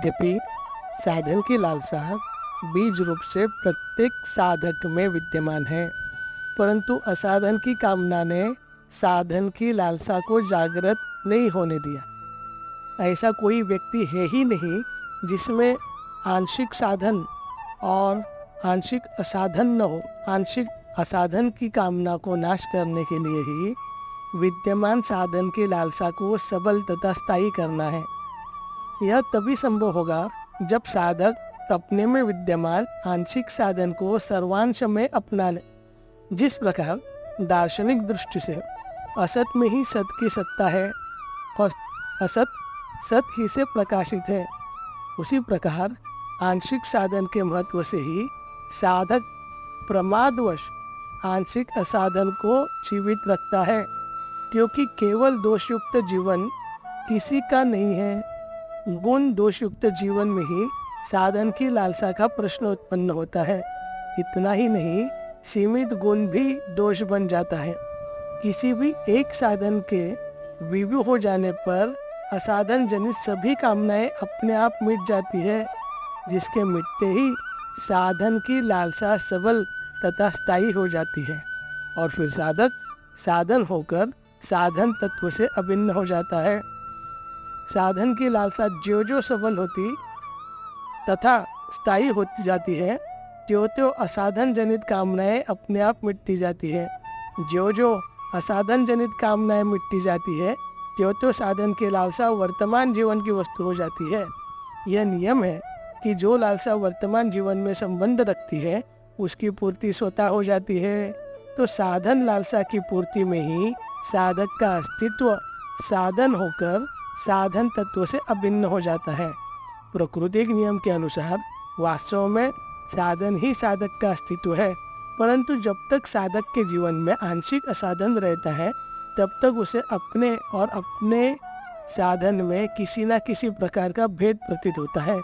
यद्यपि साधन की लालसा बीज रूप से प्रत्येक साधक में विद्यमान है, परंतु असाधन की कामना ने साधन की लालसा को जागृत नहीं होने दिया। ऐसा कोई व्यक्ति है ही नहीं जिसमें आंशिक साधन और आंशिक असाधन न हो। आंशिक असाधन की कामना को नाश करने के लिए ही विद्यमान साधन की लालसा को सबल तथा स्थायी करना है। यह तभी संभव होगा जब साधक अपने में विद्यमान आंशिक साधन को सर्वांश में अपना ले। जिस प्रकार दार्शनिक दृष्टि से असत में ही सत की सत्ता है और असत सत ही से प्रकाशित है, उसी प्रकार आंशिक साधन के महत्व से ही साधक प्रमादवश आंशिक असाधन को जीवित रखता है, क्योंकि केवल दोषयुक्त जीवन किसी का नहीं है। गुण दोषयुक्त जीवन में ही साधन की लालसा का प्रश्न उत्पन्न होता है। इतना ही नहीं, सीमित गुण भी दोष बन जाता है। किसी भी एक साधन के विभु हो जाने पर असाधन जनित सभी कामनाएं अपने आप मिट जाती है, जिसके मिटते ही साधन की लालसा सबल तथा स्थायी हो जाती है और फिर साधक साधन होकर साधन तत्व से अभिन्न हो जाता है। साधन की लालसा ज्यों ज्यों सबल होती तथा स्थायी होती जाती है, त्यों त्यों असाधन जनित कामनाएं अपने आप मिटती जाती है। ज्यों ज्यों असाधन जनित कामनाएं मिटती जाती है, त्यों त्यों साधन की लालसा वर्तमान जीवन की वस्तु हो जाती है। यह नियम है कि जो लालसा वर्तमान जीवन में संबंध रखती है उसकी पूर्ति स्वतः हो जाती है। तो साधन लालसा की पूर्ति में ही साधक का अस्तित्व साधन होकर साधन तत्व से अभिन्न हो जाता है। प्राकृतिक नियम के अनुसार वास्तव में साधन ही साधक का अस्तित्व है, परंतु जब तक साधक के जीवन में आंशिक असाधन रहता है तब तक उसे अपने और अपने साधन में किसी न किसी प्रकार का भेद प्रतीत होता है।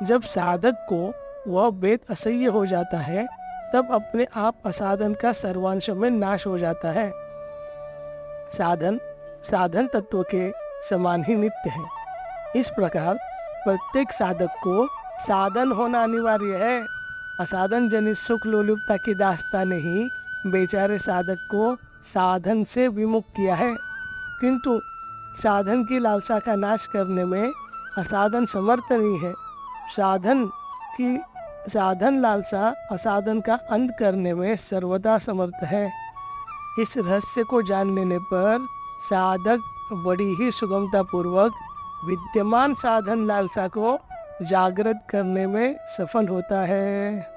जब साधक को वह भेद असह्य हो जाता है तब अपने आप असाधन का सर्वांश में नाश हो जाता है। साधन साधन तत्व के समान ही नित्य है। इस प्रकार प्रत्येक साधक को साधन होना अनिवार्य है। असाधन जनित सुख लोलुपता की दास्ता ने ही बेचारे साधक को साधन से विमुख किया है, किंतु साधन की लालसा का नाश करने में असाधन समर्थ नहीं है। साधन लालसा असाधन का अंत करने में सर्वदा समर्थ है। इस रहस्य को जान लेने पर साधक बड़ी ही सुगमता पूर्वक विद्यमान साधन लालसा को जागृत करने में सफल होता है।